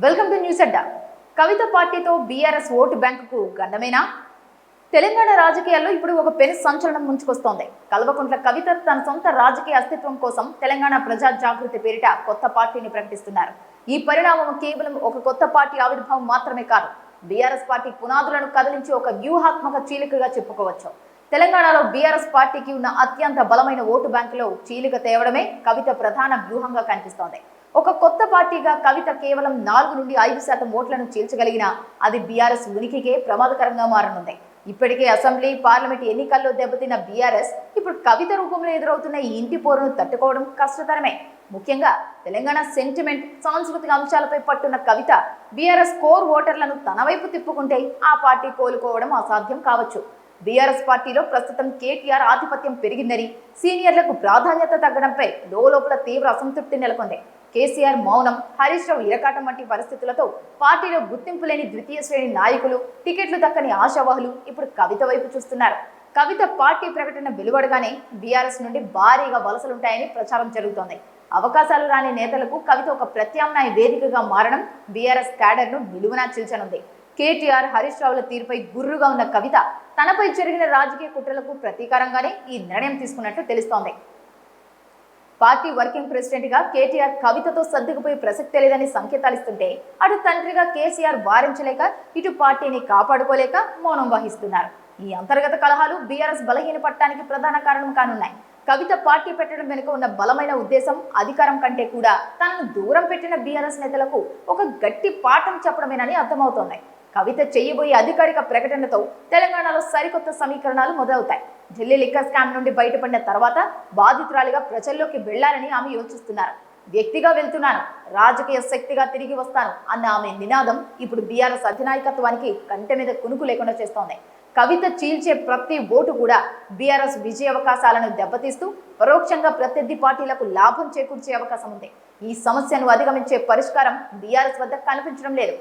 Welcome to news అడ్డా. కవిత పార్టీతో BRS vote బ్యాంకుకు గండమేనా? తెలంగాణ రాజకీయాల్లో ఇప్పుడు ఒక పెను సంచలనం ముంచుకొస్తోంది. కల్వకుంట్ల కవిత తన సొంత రాజకీయ అస్తిత్వం కోసం తెలంగాణ ప్రజా జాగృతి పేరిట కొత్త పార్టీని ప్రకటిస్తున్నారు. ఈ పరిణామం కేవలం ఒక కొత్త పార్టీ ఆవిర్భావం మాత్రమే కాదు, బీఆర్ఎస్ పార్టీ పునాదులను కదిలించి ఒక వ్యూహాత్మక చీలికగా చెప్పుకోవచ్చు. తెలంగాణలో బీఆర్ఎస్ పార్టీకి ఉన్న అత్యంత బలమైన ఓటు బ్యాంకులో చీలిక తేవడమే కవిత ప్రధాన వ్యూహంగా కనిపిస్తోంది. ఒక కొత్త పార్టీగా కవిత కేవలం 4 నుండి 5% ఓట్లను చీల్చగలిగినా అది బీఆర్ఎస్ ఉనికికే ప్రమాదకరంగా మారనుంది. ఇప్పటికే అసెంబ్లీ, పార్లమెంట్ ఎన్నికల్లో దెబ్బతిన్న బీఆర్ఎస్ ఇప్పుడు కవిత రూపంలో ఎదురవుతున్న ఈ ఇంటి పోరును తట్టుకోవడం కష్టతరమే. ముఖ్యంగా తెలంగాణ సెంటిమెంట్, సాంస్కృతిక అంశాలపై పట్టున్న కవిత బీఆర్ఎస్ కోర్ ఓటర్లను తన వైపు తిప్పుకుంటే ఆ పార్టీ కోలుకోవడం అసాధ్యం కావచ్చు. బీఆర్ఎస్ పార్టీలో ప్రస్తుతం కేటీఆర్ ఆధిపత్యం పెరిగిందని, సీనియర్లకు ప్రాధాన్యత తగ్గడంపై లోపల తీవ్ర అసంతృప్తి నెలకొంది. కేసీఆర్ మౌనం, హరీష్ రావు ఇరకాటం వంటి పరిస్థితులతో పార్టీలో గుర్తింపు లేని ద్వితీయ శ్రేణి నాయకులు, టికెట్లు దక్కని ఆశావాహులు ఇప్పుడు కవిత వైపు చూస్తున్నారు. కవిత పార్టీ ప్రకటన వెలువడగానే బీఆర్ఎస్ నుండి భారీగా వలసలుంటాయని ప్రచారం జరుగుతోంది. అవకాశాలు రాని నేతలకు కవిత ఒక ప్రత్యామ్నాయ వేదికగా మారడం బీఆర్ఎస్ క్యాడర్ను నిలువునా చిల్చనుంది. కేటీఆర్, హరీష్ రావుల తీరుపై గుర్రుగా ఉన్న కవిత తనపై జరిగిన రాజకీయ కుట్రలకు ప్రతీకారంగానే ఈ నిర్ణయం తీసుకున్నట్లు తెలుస్తోంది. పార్టీ వర్కింగ్ ప్రెసిడెంట్ గా కేటీఆర్ కవితతో సర్దుకుపోయే ప్రసక్తే లేదని సంకేతాలు ఇస్తుంటే, అటు తండ్రిగా కేసీఆర్ వారించలేక, ఇటు పార్టీని కాపాడుకోలేక మౌనం వహిస్తున్నారు. ఈ అంతర్గత కలహాలు బీఆర్ఎస్ బలహీనపడటానికి ప్రధాన కారణం కానున్నాయి. కవిత పార్టీ పెట్టడం వెనుక ఉన్న బలమైన ఉద్దేశం అధికారం కంటే కూడా తనను దూరం పెట్టిన బీఆర్ఎస్ నేతలకు ఒక గట్టి పాఠం చెప్పడమేనని అర్థమవుతోంది. కవిత చేయబోయే అధికారిక ప్రకటనతో తెలంగాణలో సరికొత్త సమీకరణాలు మొదలవుతాయి. ఢిల్లీ లిక్కర్ స్కామ్ నుండి బయటపడిన తర్వాత బాధితురాలిగా ప్రజల్లోకి వెళ్లాలని ఆమె యోచిస్తున్నారు. వ్యక్తిగా వెళ్తున్నాను, రాజకీయ శక్తిగా తిరిగి వస్తాను అన్న ఆమె నినాదం ఇప్పుడు బీఆర్ఎస్ అధినాయకత్వానికి కంటె మీద కునుకు లేకుండా చేస్తోంది. కవిత చీల్చే ప్రతి ఓటు కూడా బీఆర్ఎస్ విజయ అవకాశాలను దెబ్బతీస్తూ పరోక్షంగా ప్రత్యర్థి పార్టీలకు లాభం చేకూర్చే అవకాశం ఉంది. ఈ సమస్యను అధిగమించే పరిష్కారం బీఆర్ఎస్ వద్ద కనిపించడం లేదు.